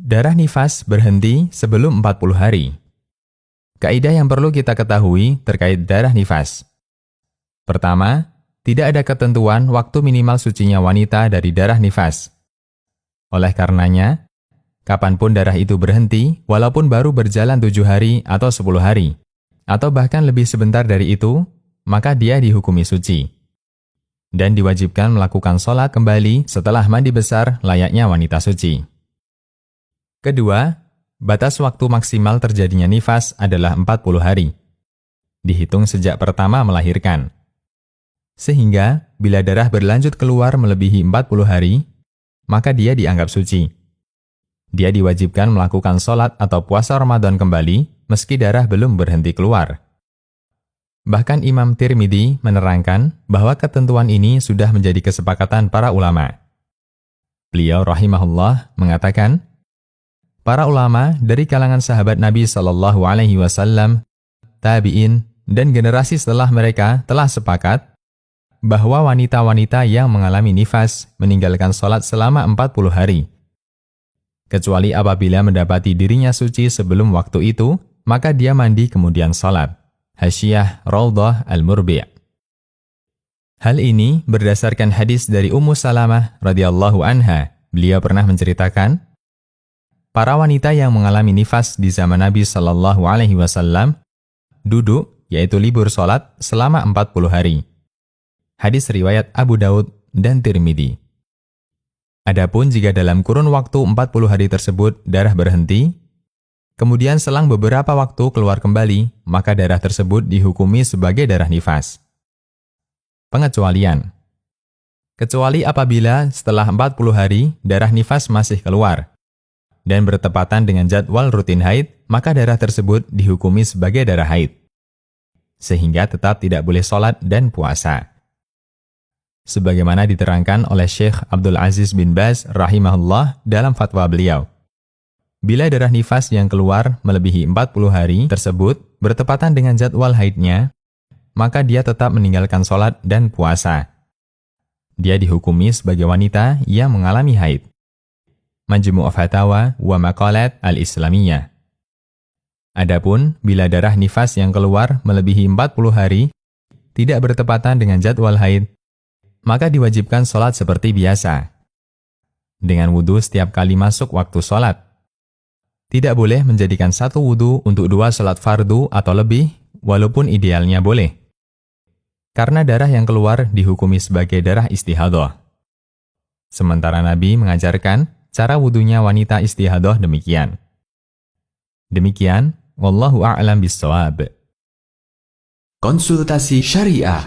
Darah nifas berhenti sebelum 40 hari. Kaidah yang perlu kita ketahui terkait darah nifas. Pertama, tidak ada ketentuan waktu minimal sucinya wanita dari darah nifas. Oleh karenanya, kapanpun darah itu berhenti, walaupun baru berjalan 7 hari atau 10 hari, atau bahkan lebih sebentar dari itu, maka dia dihukumi suci. Dan diwajibkan melakukan sholat kembali setelah mandi besar layaknya wanita suci. Kedua, batas waktu maksimal terjadinya nifas adalah 40 hari. Dihitung sejak pertama melahirkan. Sehingga, bila darah berlanjut keluar melebihi 40 hari, maka dia dianggap suci. Dia diwajibkan melakukan sholat atau puasa Ramadan kembali, meski darah belum berhenti keluar. Bahkan Imam Tirmidzi menerangkan bahwa ketentuan ini sudah menjadi kesepakatan para ulama. Beliau rahimahullah mengatakan, para ulama dari kalangan sahabat Nabi SAW, tabi'in, dan generasi setelah mereka telah sepakat bahwa wanita-wanita yang mengalami nifas meninggalkan sholat selama 40 hari. Kecuali apabila mendapati dirinya suci sebelum waktu itu, maka dia mandi kemudian sholat. Hasyiyah Raudhah Al-Murbi'. Hal ini berdasarkan hadis dari Ummu Salamah radhiyallahu anha. Beliau pernah menceritakan, para wanita yang mengalami nifas di zaman Nabi SAW duduk, yaitu libur sholat, selama 40 hari. Hadis riwayat Abu Daud dan Tirmidzi. Adapun jika dalam kurun waktu 40 hari tersebut darah berhenti, kemudian selang beberapa waktu keluar kembali, maka darah tersebut dihukumi sebagai darah nifas. Pengecualian. Kecuali apabila setelah 40 hari darah nifas masih keluar dan bertepatan dengan jadwal rutin haid, maka darah tersebut dihukumi sebagai darah haid, sehingga tetap tidak boleh sholat dan puasa. Sebagaimana diterangkan oleh Syekh Abdul Aziz bin Baz rahimahullah dalam fatwa beliau. Bila darah nifas yang keluar melebihi 40 hari tersebut bertepatan dengan jadwal haidnya, maka dia tetap meninggalkan sholat dan puasa. Dia dihukumi sebagai wanita yang mengalami haid. Majmu' Fatawa wa Maqalat Al-Islamiyah. Adapun bila darah nifas yang keluar melebihi 40 hari tidak bertepatan dengan jadwal haid, maka diwajibkan sholat seperti biasa, dengan wudhu setiap kali masuk waktu sholat. Tidak boleh menjadikan satu wudhu untuk 2 sholat fardu atau lebih, walaupun idealnya boleh. Karena darah yang keluar dihukumi sebagai darah istihadah. Sementara Nabi mengajarkan cara wudhunya wanita istihadah demikian. Demikian, wallahu a'lam bishawab. Konsultasi Syariah.